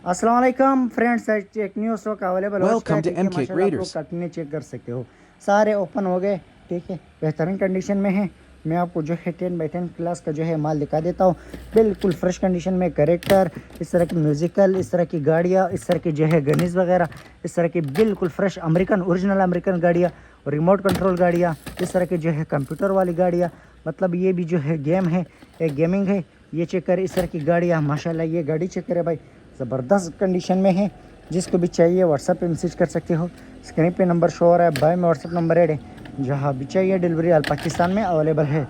अस्सलाम वालेकुम फ्रेंड्स, एक न्यू स्टॉक अवेलेबल हो चुका है। Welcome to ठीक है, MK माशाल्लाह आप लोग Graders. कटने चेक कर सकते हो, सारे ओपन हो गए। ठीक है, बेहतरीन कंडीशन में है। मैं आपको जो है 10x10 क्लास का जो है माल दिखा देता हूँ, बिल्कुल फ्रेश कंडीशन में। करेक्टर, इस तरह की म्यूज़िकल, इस तरह की गाड़ियाँ, इस तरह की जो है गनीज वगैरह, इस तरह की बिल्कुल फ्रेश अमेरिकन, ओरिजिनल अमेरिकन गाड़ियाँ, और रिमोट कंट्रोल गाड़ियाँ, इस तरह की जो है कंप्यूटर वाली गाड़ियाँ। मतलब ये भी जो है गेम है, एक गेमिंग है। ये चेक करें, इस तरह की गाड़ियाँ माशाल्लाह। ये गाड़ी चेक करें भाई, ज़बरदस्त कंडीशन में है। जिसको भी चाहिए व्हाट्सएप पे मैसेज कर सकते हो। स्क्रीन पे नंबर शो हो रहा है, बाय में व्हाट्सएप नंबर ऐड है। जहाँ भी चाहिए डिलीवरी ऑल पाकिस्तान में अवेलेबल है।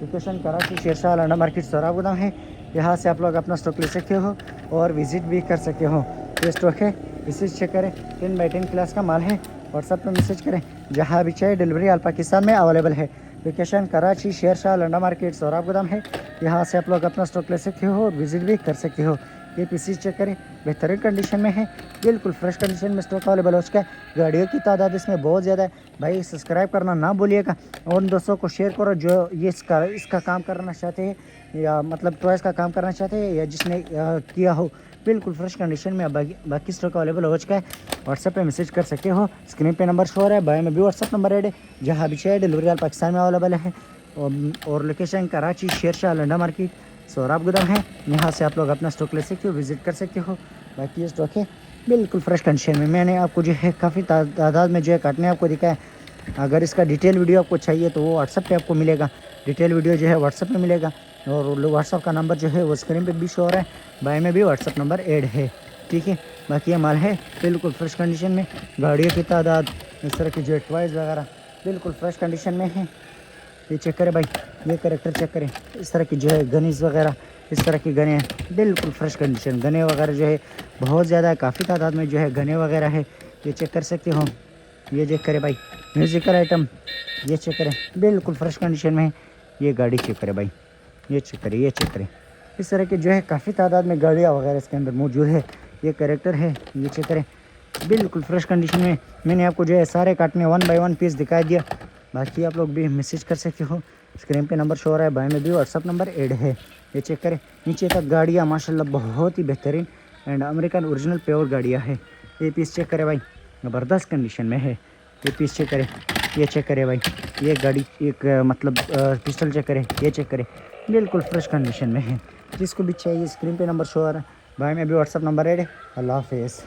लोकेशन कराची शेरशाह अंडा मार्केट सोहराब गोदाम है। यहाँ से आप लोग अपना स्टॉक ले सकते हो और विज़िट भी कर सकते हो। ये स्टॉक है, मैसेज चेक करें, 10x10 क्लास का माल है। व्हाट्सएप पे मैसेज करें, जहाँ भी चाहिए डिलीवरी ऑल पाकिस्तान में अवेलेबल है। लोकेशन कराची शेरशाह अंडा मार्केट सोहराब गोदाम है। यहाँ से आप लोग अपना स्टॉक ले सकते हो और विज़िट भी कर सकते हो। ये पीसी चेक करें, बेहतरीन कंडीशन में है, बिल्कुल फ्रेश कंडीशन में स्टॉक अवेलेबल हो चुका है। गाड़ियों की तादाद इसमें बहुत ज़्यादा है भाई। सब्सक्राइब करना ना भूलिएगा और दोस्तों को शेयर करो जो ये इसका काम करना चाहते हैं, या मतलब टॉयस का काम करना चाहते हैं, या जिसने किया हो। बिल्कुल फ्रेश कंडीशन में बाकी स्टॉक अवेलेबल हो चुका है। व्हाट्सएप पे मैसेज कर सकते हो। स्क्रीन पे नंबर शो हो रहा है, बाय में भी व्हाट्सएप नंबर ऐड है। जहाँ भी चाहिए डिलीवरी ऑल पाकिस्तान में अवेलेबल है। और लोकेशन कराची शेरशाह लंडा मार्केट सोहराब गोदाम है। यहाँ से आप लोग अपना स्टॉक ले सकते हो, विज़िट कर सकते हो। बाकी ये स्टॉक है बिल्कुल फ्रेश कंडीशन में। मैंने आपको जो है काफ़ी तादाद में जो है काटने आपको दिखाया। अगर इसका डिटेल वीडियो आपको चाहिए तो वो व्हाट्सएप पे आपको मिलेगा। डिटेल वीडियो जो है व्हाट्सएप पे मिलेगा। और व्हाट्सएप का नंबर जो है वो स्क्रीन पे भी शो हो रहा है, बाय में भी व्हाट्सएप नंबर ऐड है। ठीक है, बाकी ये माल है बिल्कुल फ्रेश कंडीशन में। गाड़ियों की तादाद, इस तरह की जेट वाइज वगैरह बिल्कुल फ्रेश कंडीशन में है। ये चेक करें भाई, ये करेक्टर चेक करें, इस तरह की जो है गनीज वगैरह, इस तरह की गने हैं बिल्कुल फ्रेश कंडीशन। गने वगैरह जो है बहुत ज़्यादा है, काफ़ी तादाद में जो है गने वगैरह है। ये चेक कर सकते हो। ये चेक करें भाई, म्यूज़िकल आइटम, ये चेक करें बिल्कुल फ्रेश कंडीशन में है। ये गाड़ी चेक करें भाई, ये चेक करें, ये चेक करें। इस तरह की जो है काफ़ी तादाद में गाड़ियाँ वगैरह इसके अंदर मौजूद है। ये करेक्टर है, ये चेक करें बिल्कुल फ्रेश कंडीशन में। मैंने आपको जो है सारे काटने 1 बाय 1 पीस दिखा दिया। बाकी आप लोग भी मैसेज कर सकते हो। स्क्रीन पे नंबर शो हो रहा है, बाय में भी व्हाट्सअप नंबर ऐड है। ये चेक करें, नीचे तक गाड़ियाँ माशाल्लाह बहुत ही बेहतरीन एंड अमेरिकन ओरिजिनल प्योर गाड़ियाँ है। ये पीस चेक करें भाई, ज़बरदस्त कंडीशन में है। ये पीस चेक करें, ये चेक करें भाई, ये गाड़ी एक मतलब पिस्टल चेक करें, ये चेक करें बिल्कुल फ्रेश कंडीशन में है। जिसको भी चाहिए स्क्रीन पे नंबर शो हो रहा है, बाय में भी व्हाट्सअप नंबर ऐड है। अल्लाह हाफिज़।